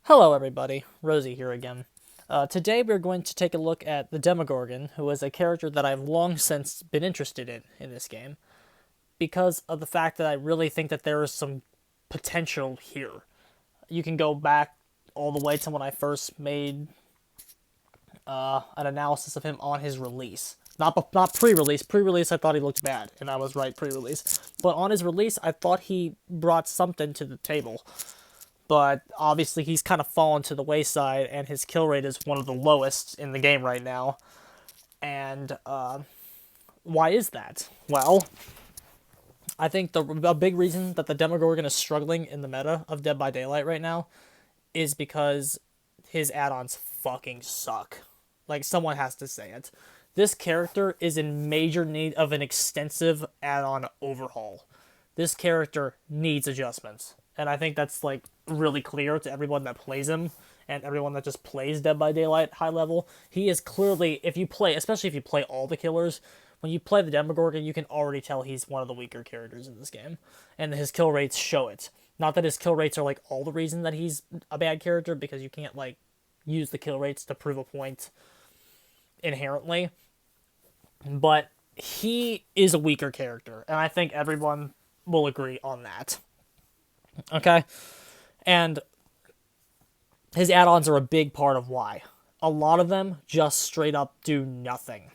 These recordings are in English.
Hello everybody, Rosie here again. Today we're going to take a look at the Demogorgon, who is a character that I've long since been interested in this game, because of the fact that I really think that there is some potential here. You can go back all the way to when I first made an analysis of him on his release. Not pre-release. Pre-release I thought he looked bad, and I was right pre-release. But on his release I thought he brought something to the table. But obviously he's kind of fallen to the wayside, and his kill rate is one of the lowest in the game right now. And why is that? Well, I think a big reason that the Demogorgon is struggling in the meta of Dead by Daylight right now is because his add-ons fucking suck. Like, someone has to say it. This character is in major need of an extensive add-on overhaul. This character needs adjustments. And I think that's, like, really clear to everyone that plays him and everyone that just plays Dead by Daylight high level. He is clearly, if you play, especially if you play all the killers, when you play the Demogorgon, you can already tell he's one of the weaker characters in this game. And his kill rates show it. Not that his kill rates are, like, all the reason that he's a bad character, because you can't, like, use the kill rates to prove a point inherently. But he is a weaker character, and I think everyone will agree on that. Okay? And his add-ons are a big part of why. A lot of them just straight up do nothing.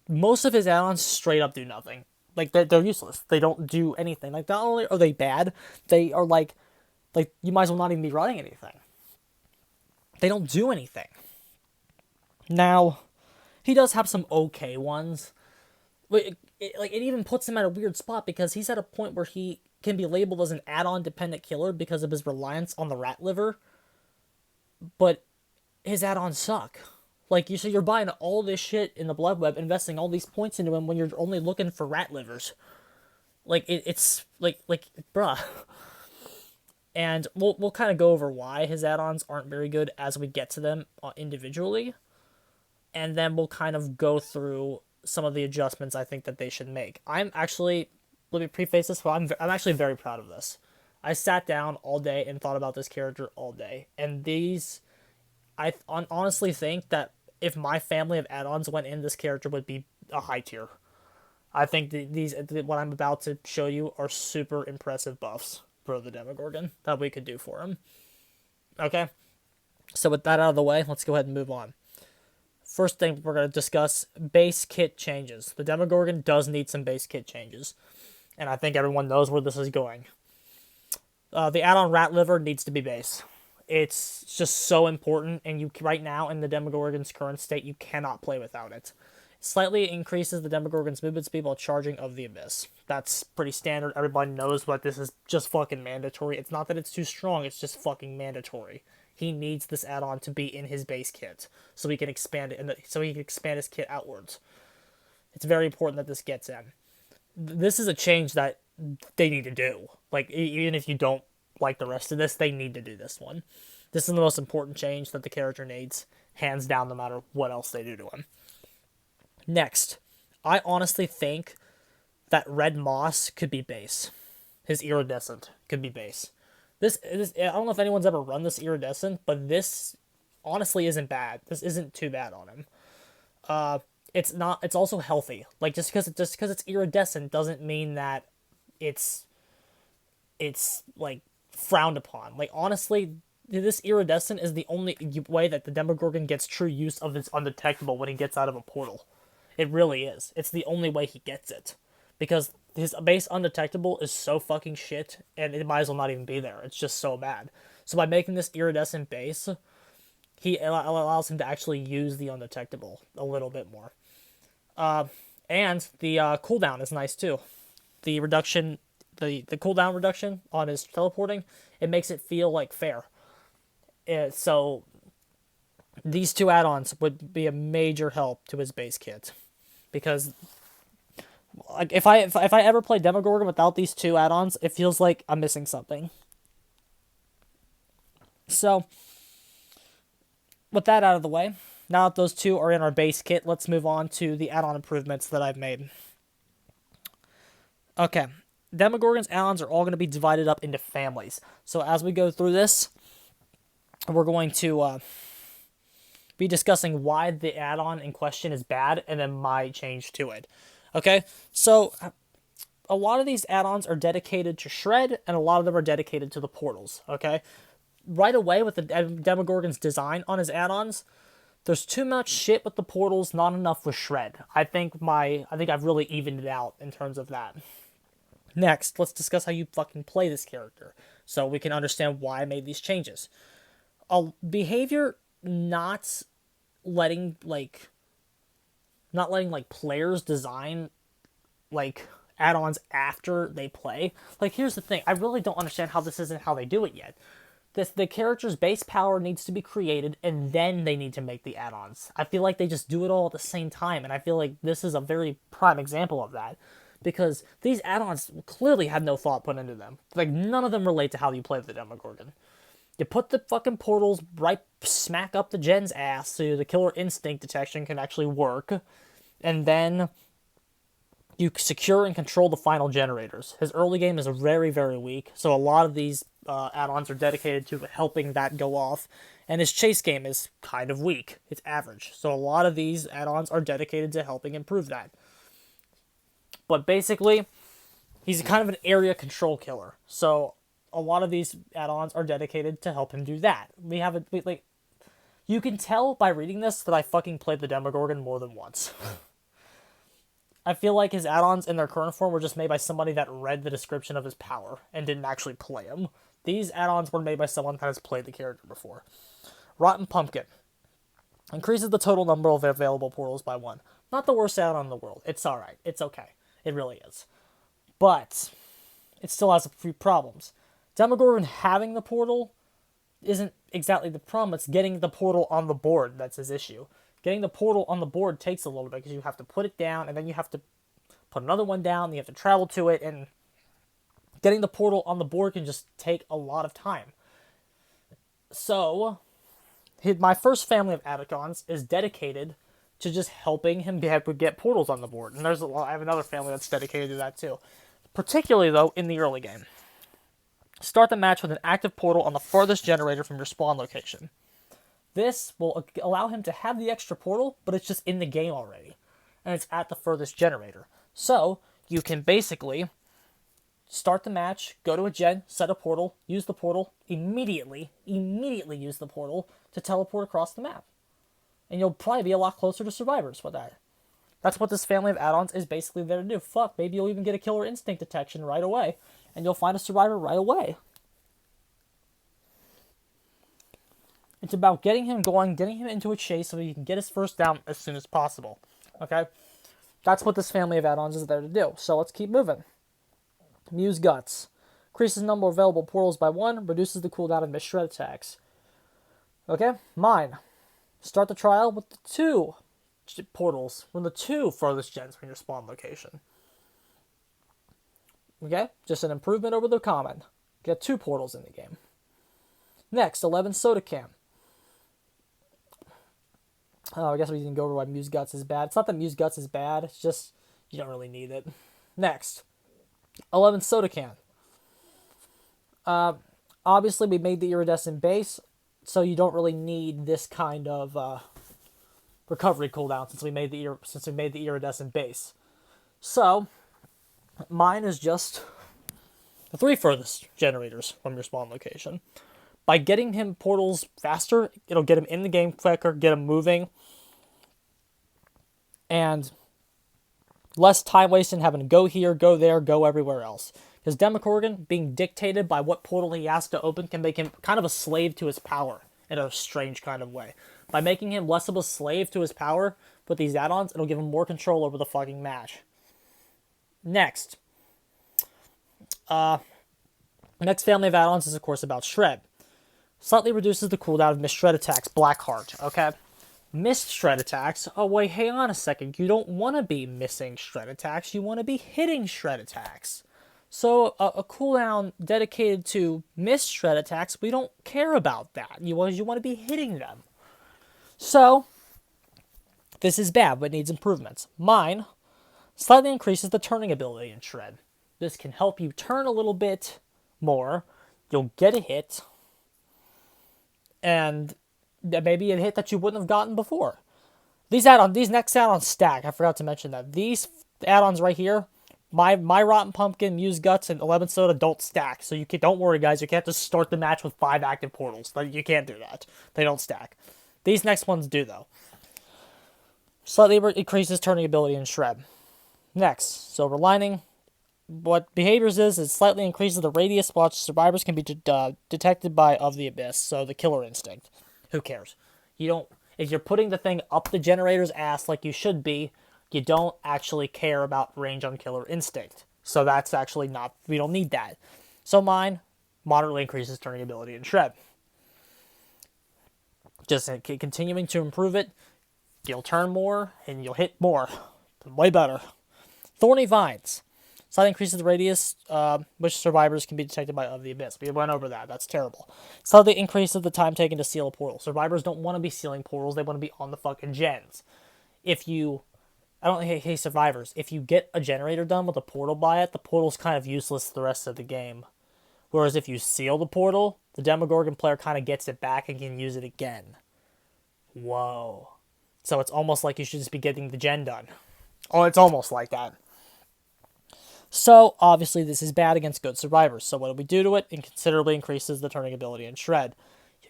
Most of his add-ons straight up do nothing. Like, they're useless. They don't do anything. Like, not only are they bad, they are like you might as well not even be running anything. They don't do anything. Now, he does have some okay ones. But it even puts him at a weird spot, because he's at a point where he can be labeled as an add-on dependent killer because of his reliance on the rat liver. But his add-ons suck. Like, so you're buying all this shit in the blood web, investing all these points into him when you're only looking for rat livers. Like, it's like bruh. And we'll kind of go over why his add-ons aren't very good as we get to them individually. And then we'll kind of go through some of the adjustments I think that they should make. I'm actually, let me preface this, I'm actually very proud of this. I sat down all day and thought about this character all day. And I honestly think that if my family of add-ons went in, this character would be a high tier. I think what I'm about to show you are super impressive buffs for the Demogorgon that we could do for him. Okay? So with that out of the way, let's go ahead and move on. First thing we're going to discuss, base kit changes. The Demogorgon does need some base kit changes. And I think everyone knows where this is going. The add-on Rat Liver needs to be base. It's just so important, and right now, in the Demogorgon's current state, you cannot play without it. Slightly increases the Demogorgon's movement speed while charging of the Abyss. That's pretty standard. Everybody knows what this is, just fucking mandatory. It's not that it's too strong, it's just fucking mandatory. He needs this add-on to be in his base kit, so he can expand it, so he can expand his kit outwards. It's very important that this gets in. This is a change that they need to do. Like, even if you don't like the rest of this, they need to do this one. This is the most important change that the character needs, hands down, no matter what else they do to him. Next, I honestly think that Red Moss could be base. His Iridescent could be base. This I don't know if anyone's ever run this Iridescent, but this honestly isn't bad. This isn't too bad on him. It's not. It's also healthy. Like, just because it's Iridescent doesn't mean that it's like frowned upon. Like, honestly, this Iridescent is the only way that the Demogorgon gets true use of his undetectable when he gets out of a portal. It really is. It's the only way he gets it. Because his base undetectable is so fucking shit, and it might as well not even be there. It's just so bad. So by making this Iridescent base, he allows him to actually use the undetectable a little bit more. And the cooldown is nice too. The reduction, the cooldown reduction on his teleporting, it makes it feel like fair. So these two add-ons would be a major help to his base kit, because like if I ever play Demogorgon without these two add-ons, it feels like I'm missing something. So with that out of the way, now that those two are in our base kit, let's move on to the add-on improvements that I've made. Okay, Demogorgon's add-ons are all going to be divided up into families. So as we go through this, we're going to be discussing why the add-on in question is bad and then my change to it. Okay, so a lot of these add-ons are dedicated to Shred, and a lot of them are dedicated to the portals. Okay, right away with the Demogorgon's design on his add-ons, there's too much shit with the portals, not enough with Shred. I think I've really evened it out in terms of that. Next, let's discuss how you fucking play this character, so we can understand why I made these changes. A behavior not letting like players design like add-ons after they play. Like, here's the thing, I really don't understand how this isn't how they do it yet. The character's base power needs to be created, and then they need to make the add-ons. I feel like they just do it all at the same time, and I feel like this is a very prime example of that. Because these add-ons clearly had no thought put into them. Like, none of them relate to how you play the Demogorgon. You put the fucking portals right smack up the gen's ass so the killer instinct detection can actually work. And then you secure and control the final generators. His early game is very, very weak, so a lot of these add-ons are dedicated to helping that go off. And his chase game is kind of weak. It's average. So a lot of these add-ons are dedicated to helping improve that. But basically, he's kind of an area control killer. So a lot of these add-ons are dedicated to help him do that. You can tell by reading this that I fucking played the Demogorgon more than once. I feel like his add-ons in their current form were just made by somebody that read the description of his power and didn't actually play him. These add-ons were made by someone that has played the character before. Rotten Pumpkin. Increases the total number of available portals by 1. Not the worst add-on in the world. It's alright. It's okay. It really is. But it still has a few problems. Demogorgon having the portal isn't exactly the problem. It's getting the portal on the board that's his issue. Getting the portal on the board takes a little bit because you have to put it down, and then you have to put another one down, and you have to travel to it, and getting the portal on the board can just take a lot of time. So, my first family of add-ons is dedicated to just helping him get portals on the board. And I have another family that's dedicated to that too. Particularly, though, in the early game. Start the match with an active portal on the farthest generator from your spawn location. This will allow him to have the extra portal, but it's just in the game already. And it's at the furthest generator. So, you can basically start the match, go to a gen, set a portal, use the portal, immediately use the portal to teleport across the map. And you'll probably be a lot closer to survivors with that. That's what this family of add-ons is basically there to do. Fuck, maybe you'll even get a killer instinct detection right away, and you'll find a survivor right away. It's about getting him going, getting him into a chase so he can get his first down as soon as possible. Okay? That's what this family of add-ons is there to do. So let's keep moving. Muse Guts. Increases the number of available portals by 1, reduces the cooldown of misshred attacks. Okay? Mine. Start the trial with the 2 portals from the 2 farthest gens from your spawn location. Okay? Just an improvement over the common. Get 2 portals in the game. Next, 11 Soda Can. I guess we can go over why Muse Guts is bad. It's not that Muse Guts is bad, it's just you don't really need it. Next, 11 Soda Can. Obviously, we made the Iridescent base, so you don't really need this kind of recovery cooldown since we made the Iridescent base. So, mine is just the 3 furthest generators from your spawn location. By getting him portals faster, it'll get him in the game quicker, get him moving, and less time wasting having to go here, go there, go everywhere else. Because Demogorgon, being dictated by what portal he has to open, can make him kind of a slave to his power in a strange kind of way. By making him less of a slave to his power with these add-ons, it'll give him more control over the fucking match. Next. Next family of add-ons is, of course, about Shred. Slightly reduces the cooldown of missed shred attacks, Blackheart, okay? Missed shred attacks, oh wait, hang on a second, you don't want to be missing shred attacks, you want to be hitting shred attacks. So, a cooldown dedicated to missed shred attacks, we don't care about that. You want to be hitting them. So, this is bad, but needs improvements. Mine slightly increases the turning ability in Shred. This can help you turn a little bit more, you'll get a hit, and maybe a hit that you wouldn't have gotten before. These next add-ons stack. I forgot to mention that. These add-ons right here, my Rotten Pumpkin, Muse Guts, and 11 Soda don't stack. So don't worry, guys. You can't just start the match with 5 active portals. You can't do that. They don't stack. These next ones do, though. Slightly increases turning ability and shred. Next, Silver Lining. What behaviors is it slightly increases the radius which survivors can be detected by of the abyss. So the killer instinct. Who cares? If you're putting the thing up the generator's ass like you should be, you don't actually care about range on killer instinct. So that's actually not, we don't need that. So mine moderately increases turning ability and shred. Just continuing to improve it, you'll turn more and you'll hit more. Way better. Thorny Vines. Slightly increases the radius which survivors can be detected by of the abyss. We went over that. That's terrible. Slightly increases the time taken to seal a portal. Survivors don't want to be sealing portals. They want to be on the fucking gens. I don't hate survivors. If you get a generator done with a portal by it, the portal's kind of useless the rest of the game. Whereas if you seal the portal, the Demogorgon player kind of gets it back and can use it again. Whoa. So it's almost like you should just be getting the gen done. Oh, it's almost like that. So, obviously, this is bad against good survivors. So what do we do to it? It considerably increases the turning ability and shred.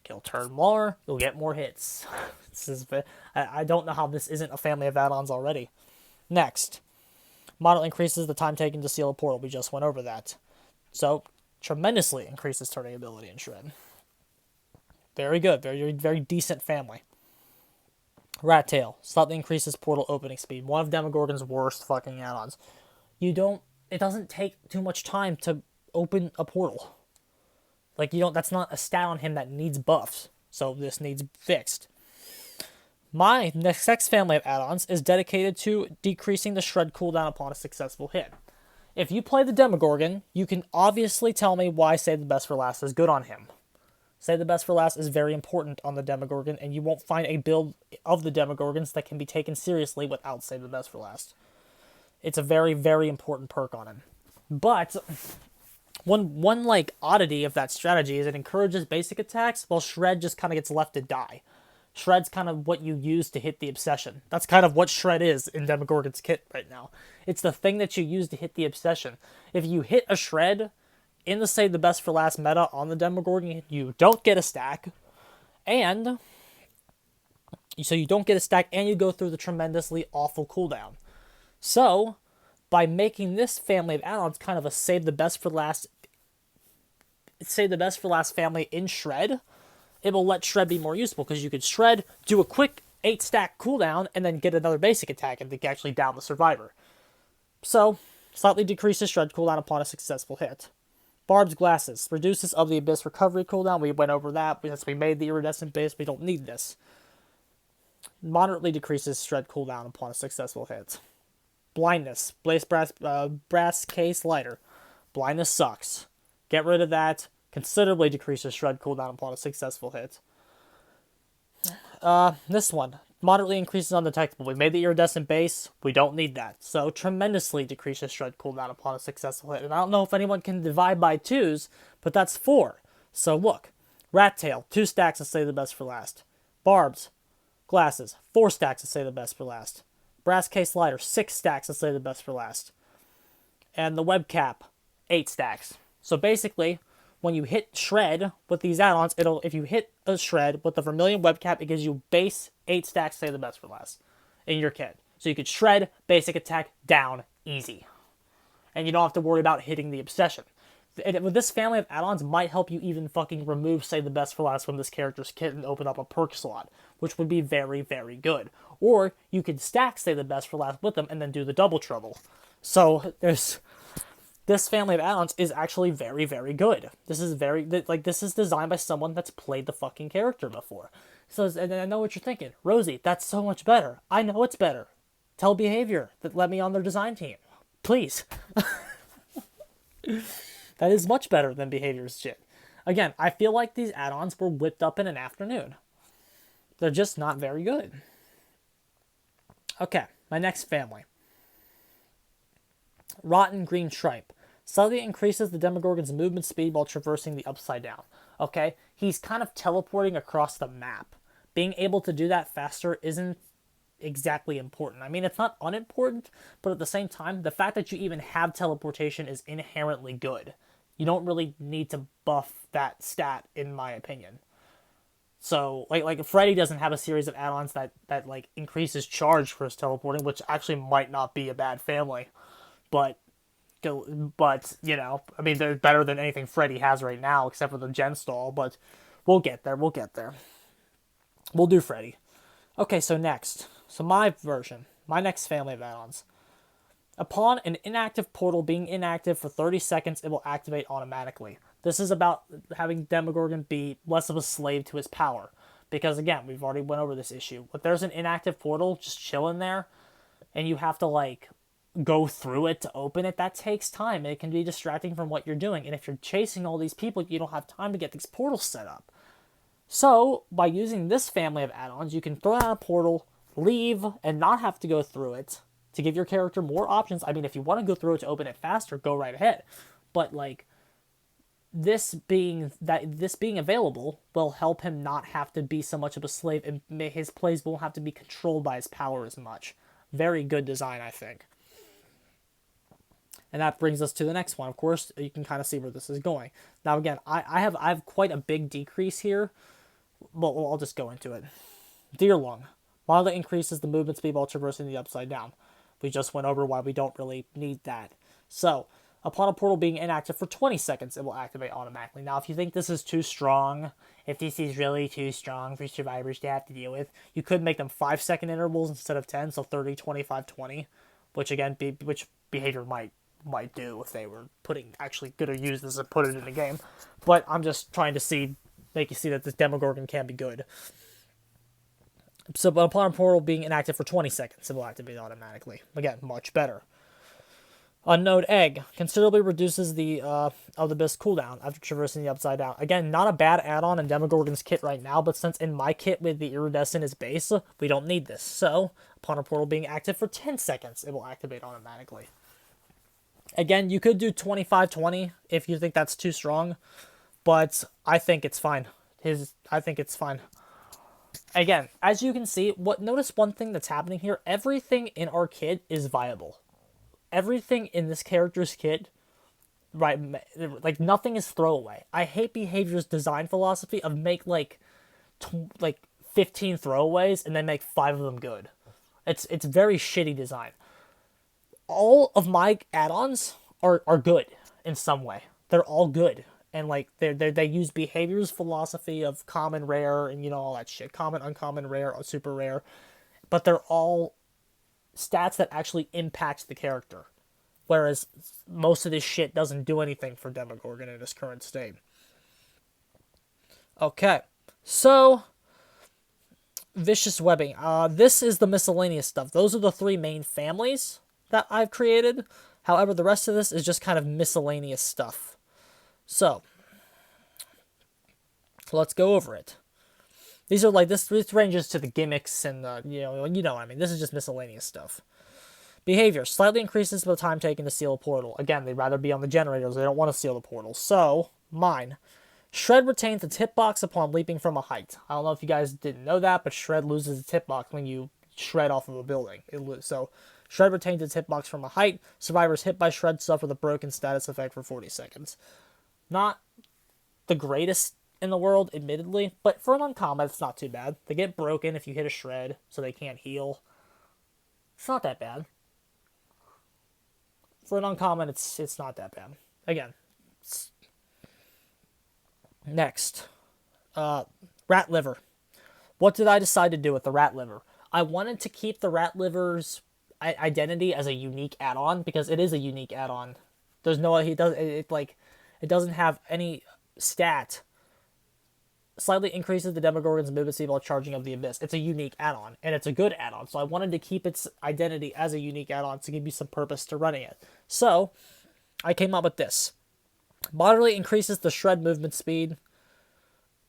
You'll turn more, you'll get more hits. I don't know how this isn't a family of add-ons already. Next. Model increases the time taken to seal a portal. We just went over that. So, tremendously increases turning ability and shred. Very good. Very, very decent family. Rat Tail. Slightly increases portal opening speed. One of Demogorgon's worst fucking add-ons. It doesn't take too much time to open a portal. That's not a stat on him that needs buffs. So this needs fixed. My next family of add-ons is dedicated to decreasing the shred cooldown upon a successful hit. If you play the Demogorgon, you can obviously tell me why Save the Best for Last is good on him. Save the Best for Last is very important on the Demogorgon, and you won't find a build of the Demogorgons that can be taken seriously without Save the Best for Last. It's a very, very important perk on him. But one oddity of that strategy is it encourages basic attacks, while Shred just kind of gets left to die. Shred's kind of what you use to hit the obsession. That's kind of what Shred is in Demogorgon's kit right now. It's the thing that you use to hit the obsession. If you hit a Shred in the Save the Best for Last meta on the Demogorgon, you don't get a stack, and you go through the tremendously awful cooldown. So, by making this family of add-ons kind of a Save the Best for Last family in Shred, it will let Shred be more useful, because you could Shred, do a quick 8-stack cooldown, and then get another basic attack and actually down the survivor. So, slightly decreases Shred cooldown upon a successful hit. Barb's Glasses. Reduces of the Abyss recovery cooldown. We went over that. Since we made the Iridescent base, we don't need this. Moderately decreases Shred cooldown upon a successful hit. Blindness. Brass Case Lighter. Blindness sucks. Get rid of that. Considerably decreases Shred cooldown upon a successful hit. This one. Moderately increases undetectable. We made the Iridescent base. We don't need that. So, tremendously decreases Shred cooldown upon a successful hit. And I don't know if anyone can divide by 2s, but that's 4. So, look. Rat Tail, 2 stacks to Save the Best for Last. Barb's Glasses, 4 stacks to Save the Best for Last. Brass Case Lighter, 6 stacks to Save the Best for Last. And the Web Cap, 8 stacks. So, basically, when you hit Shred with these add-ons, if you hit a Shred with the Vermilion Webcap, it gives you base 8 stacks to Save the Best for Last in your kit. So you could Shred, basic attack, down, easy. And you don't have to worry about hitting the obsession. With this family of add-ons might help you even fucking remove Save the Best for Last from this character's kit and open up a perk slot, which would be very, very good. Or you could stack Save the Best for Last with them and then do the double trouble. So this family of add-ons is actually very, very good. This is designed by someone that's played the fucking character before. So, and I know what you're thinking. Rosie, that's so much better. I know it's better. Tell Behavior that let me on their design team. Please. That is much better than Behavior's shit. Again, I feel like these add-ons were whipped up in an afternoon. They're just not very good. Okay, my next family. Rotten Green Tripe. Slightly increases the Demogorgon's movement speed while traversing the Upside Down. Okay, he's kind of teleporting across the map. Being able to do that faster isn't exactly important. I mean, it's not unimportant, but at the same time, the fact that you even have teleportation is inherently good. You don't really need to buff that stat, in my opinion. So, like Freddy doesn't have a series of add-ons that like increases charge for his teleporting, which actually might not be a bad family, but you know, I mean, they're better than anything Freddy has right now, except for the Gen Stall. But we'll get there. We'll get there. We'll do Freddy. Okay, so next, my version, my next family of add-ons. Upon an inactive portal being inactive for 30 seconds, it will activate automatically. This is about having Demogorgon be less of a slave to his power. Because again, we've already went over this issue. If there's an inactive portal just chilling there, and you have to like go through it to open it, that takes time. It can be distracting from what you're doing. And if you're chasing all these people, you don't have time to get these portals set up. So, by using this family of add-ons, you can throw out a portal, leave, and not have to go through it to give your character more options. I mean, if you want to go through it to open it faster, go right ahead. But, like, this being available will help him not have to be so much of a slave, and his plays won't have to be controlled by his power as much. Very good design, I think. And that brings us to the next one. Of course, you can kind of see where this is going. Now, again, I have quite a big decrease here. Well, I'll just go into it. Deer Lung. Mildly increases the movement speed while traversing the upside down. We just went over why we don't really need that. So, upon a portal being inactive for 20 seconds, it will activate automatically. Now, if you think this is too strong, if this is really too strong for survivors to have to deal with, you could make them 5-second intervals instead of 10, so 30, 25, 20, which again, which behavior might do if they were actually gonna use this and put it in the game. But I'm just trying to make you see that this Demogorgon can be good. So, but upon a portal being inactive for 20 seconds, it will activate automatically. Again, much better. Unknown Egg considerably reduces the of the Abyss cooldown after traversing the upside down. Again, not a bad add-on in Demogorgon's kit right now, but since in my kit with the Iridescent as base, we don't need this. So, upon a portal being active for 10 seconds, it will activate automatically. Again, you could do 25-20 if you think that's too strong, but I think it's fine. I think it's fine. Again, as you can see, notice one thing that's happening here. Everything in our kit is viable. Everything in this character's kit, right, like nothing is throwaway. I hate Behavior's design philosophy of make like 15 throwaways and then make 5 of them good. It's very shitty design. All of my add-ons are good in some way. They're all good. And like they use Behavior's philosophy of common, rare, and you know, all that shit. Common, uncommon, rare, or super rare. But they're all stats that actually impact the character. Whereas most of this shit doesn't do anything for Demogorgon in its current state. Okay. So, Vicious Webbing. This is the miscellaneous stuff. Those are the 3 main families that I've created. However, the rest of this is just kind of miscellaneous stuff. So, let's go over it. These are like, this ranges to the gimmicks and, you know what I mean. This is just miscellaneous stuff. Behavior. Slightly increases the time taken to seal a portal. Again, they'd rather be on the generators. They don't want to seal the portal. So, mine. Shred retains its hitbox upon leaping from a height. I don't know if you guys didn't know that, but Shred loses its hitbox when you shred off of a building. So, Shred retains its hitbox from a height. Survivors hit by Shred suffer the broken status effect for 40 seconds. Not the greatest in the world, admittedly, but for an uncommon, it's not too bad. They get broken if you hit a Shred, so they can't heal. It's not that bad. For an uncommon, it's not that bad. Again. Next. Rat Liver. What did I decide to do with the Rat Liver? I wanted to keep the Rat Liver's identity as a unique add-on, because it is a unique add-on. There's no, it doesn't have any stat. Slightly increases the Demogorgon's movement speed while charging of the Abyss. It's a unique add-on, and it's a good add-on, so I wanted to keep its identity as a unique add-on to give you some purpose to running it. So, I came up with this. Moderately increases the Shred movement speed,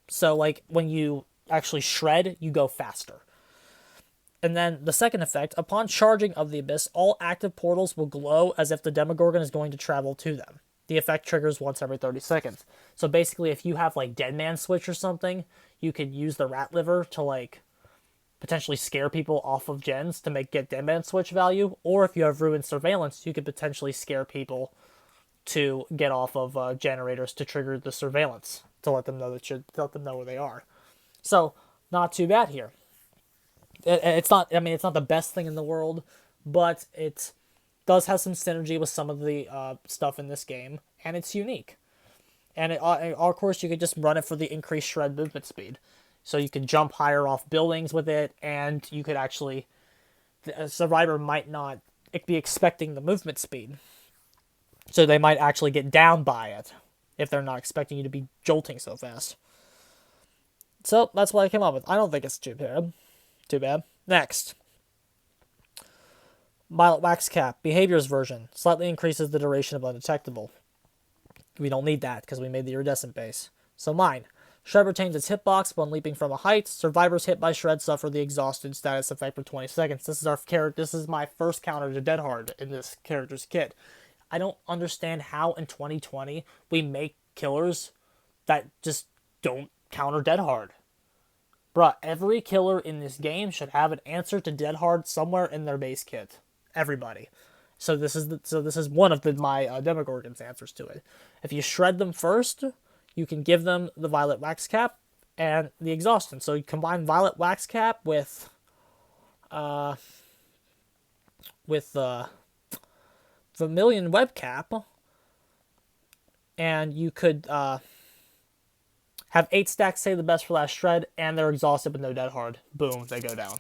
so like when you actually shred, you go faster. And then the second effect, upon charging of the Abyss, all active portals will glow as if the Demogorgon is going to travel to them. The effect triggers once every 30 seconds. So basically, if you have like Dead Man Switch or something, you could use the rat liver to like potentially scare people off of gens to get Dead Man Switch value. Or if you have Ruined Surveillance, you could potentially scare people to get off of generators to trigger the surveillance to let them know where they are. So not too bad here. It's not. I mean, it's not the best thing in the world, but it does have some synergy with some of the stuff in this game, and it's unique. And of course, you could just run it for the increased shred movement speed, so you can jump higher off buildings with it, and you could actually, a survivor might not be expecting the movement speed, so they might actually get down by it if they're not expecting you to be jolting so fast. So that's what I came up with. I don't think it's too bad. Too bad. Next. Violet Wax Cap, Behaviors version. Slightly increases the duration of Undetectable. We don't need that because we made the Iridescent base. So mine. Shred retains its hitbox when leaping from a height. Survivors hit by Shred suffer the exhausted status effect for 20 seconds. This is my first counter to Dead Hard in this character's kit. I don't understand how in 2020 we make killers that just don't counter Dead Hard. Bruh, every killer in this game should have an answer to Dead Hard somewhere in their base kit. Everybody. So this is one of my Demogorgon's answers to it. If you shred them first, you can give them the Violet Wax Cap and the Exhaustion. So you combine Violet Wax Cap with Vermilion Web Cap, and you could have 8 stacks say the best for last shred, and they're exhausted but no Dead Hard. Boom, they go down.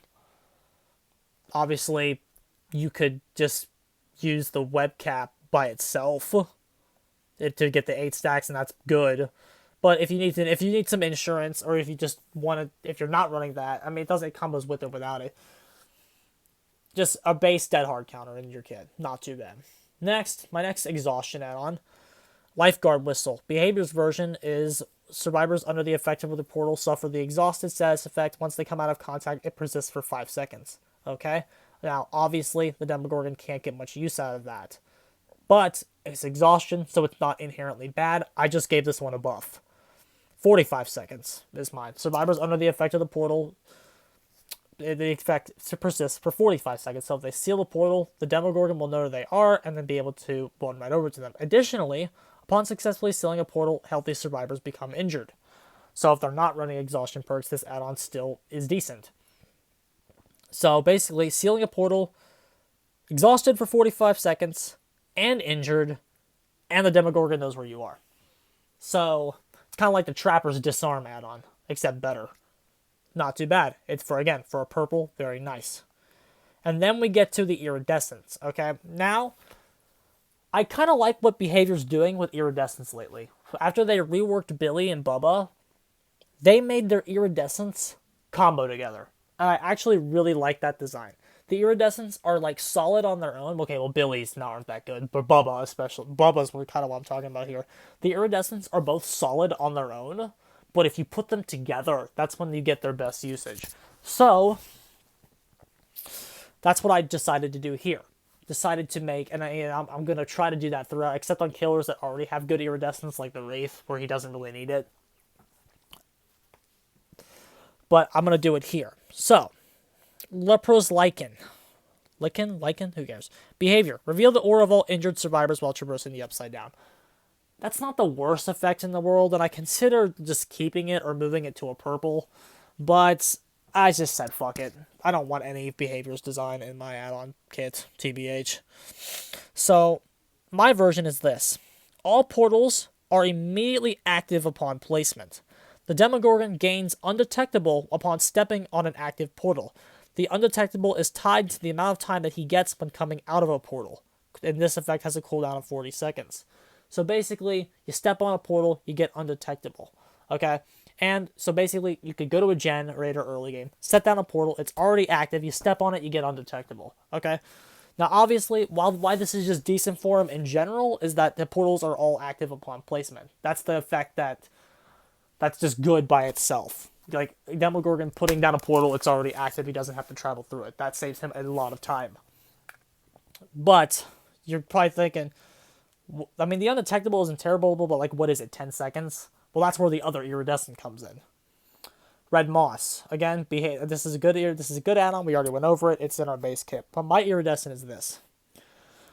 Obviously, you could just use the web cap by itself to get the 8 stacks, and that's good. But if you need some insurance, or if you just if you're not running that, I mean, it combos with or without it. Just a base Dead Hard counter in your kit, not too bad. Next, my next exhaustion add-on, Lifeguard Whistle. Behaviors version is survivors under the effect of the portal suffer the exhausted status effect. Once they come out of contact, it persists for 5 seconds. Okay? Now, obviously, the Demogorgon can't get much use out of that. But it's exhaustion, so it's not inherently bad. I just gave this one a buff. 45 seconds is mine. Survivors under the effect of the portal, the effect persists for 45 seconds. So if they seal the portal, the Demogorgon will know where they are and then be able to run right over to them. Additionally, upon successfully sealing a portal, healthy survivors become injured. So if they're not running exhaustion perks, this add-on still is decent. So basically, sealing a portal, exhausted for 45 seconds, and injured, and the Demogorgon knows where you are. So it's kind of like the Trapper's Disarm add-on, except better. Not too bad. It's for a purple, very nice. And then we get to the Iridescence, okay? Now, I kind of like what Behavior's doing with Iridescence lately. After they reworked Billy and Bubba, they made their Iridescence combo together. I actually really like that design. The Iridescents are like solid on their own. Okay, well, Billy's aren't that good, but Bubba especially. Bubba's kind of what I'm talking about here. The Iridescents are both solid on their own, but if you put them together, that's when you get their best usage. So that's what I decided to do here. Decided to make, and I'm going to try to do that throughout, except on killers that already have good Iridescence, like the Wraith, where he doesn't really need it. But I'm going to do it here. So, Lepro's Lichen. Lichen? Who cares? Behavior. Reveal the aura of all injured survivors while traversing the Upside Down. That's not the worst effect in the world, and I consider just keeping it or moving it to a purple. But I just said fuck it. I don't want any Behaviors design in my add-on kit, TBH. So, my version is this. All portals are immediately active upon placement. The Demogorgon gains Undetectable upon stepping on an active portal. The Undetectable is tied to the amount of time that he gets when coming out of a portal. And this effect has a cooldown of 40 seconds. So basically, you step on a portal, you get Undetectable. Okay? And so basically, you could go to a generator early game, set down a portal, it's already active, you step on it, you get Undetectable. Okay? Now, obviously, why this is just decent for him in general is that the portals are all active upon placement. That's the effect that's just good by itself. Like, Demogorgon putting down a portal, it's already active, he doesn't have to travel through it. That saves him a lot of time. But, you're probably thinking, I mean, the undetectable isn't terrible, but like, what is it, 10 seconds? Well, that's where the other Iridescent comes in. Red Moss. Again, this is a good add-on. We already went over it. It's in our base kit. But my Iridescent is this.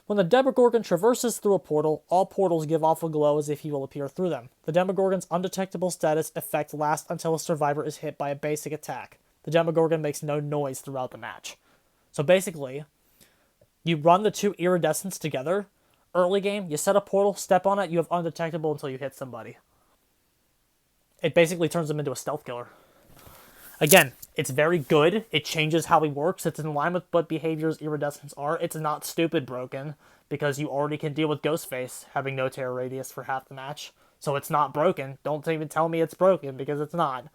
When the Demogorgon traverses through a portal, all portals give off a glow as if he will appear through them. The Demogorgon's undetectable status effect lasts until a survivor is hit by a basic attack. The Demogorgon makes no noise throughout the match. So basically, you run the two Iridescents together. Early game, you set a portal, step on it, you have undetectable until you hit somebody. It basically turns them into a stealth killer. Again, it's very good. It changes how he works. It's in line with what behaviors Iridescents are. It's not stupid broken, because you already can deal with Ghostface having no terror radius for half the match. So it's not broken. Don't even tell me it's broken, because it's not.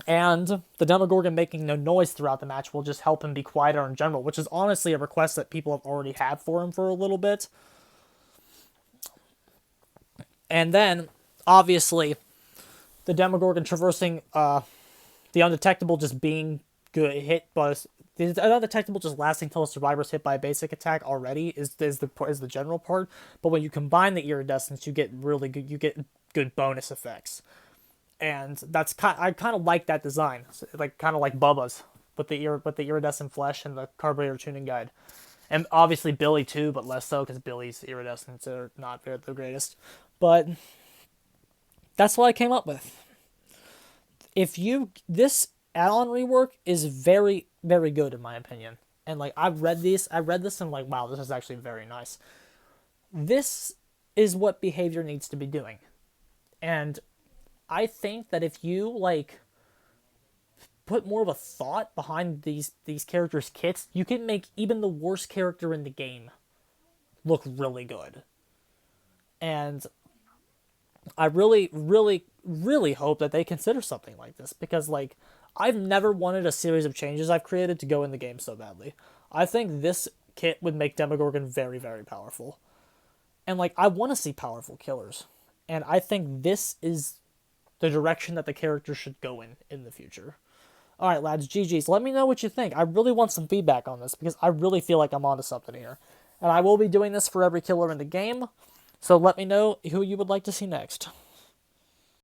And the Demogorgon making no noise throughout the match will just help him be quieter in general, which is honestly a request that people have already had for him for a little bit. And then, obviously, the Demogorgon traversing the undetectable just being good hit, but the undetectable just lasting until a survivor is hit by a basic attack already is the general part. But when you combine the Iridescents, you get good bonus effects. And I kind of like that design, like kind of like Bubba's with the iridescent flesh and the carburetor tuning guide, and obviously Billy too, but less so because Billy's iridescents are not the greatest. But that's what I came up with. This add-on rework is very, very good in my opinion, and like I read this and I'm like, wow, this is actually very nice. This is what behavior needs to be doing, and I think that if you like put more of a thought behind these characters' kits, you can make even the worst character in the game look really good. And I really, really, really hope that they consider something like this, because like I've never wanted a series of changes I've created to go in the game so badly. I think this kit would make Demogorgon very, very powerful. And like I want to see powerful killers. And I think this is the direction that the character should go in the future. Alright, lads, GG's. Let me know what you think. I really want some feedback on this, because I really feel like I'm onto something here. And I will be doing this for every killer in the game, so let me know who you would like to see next.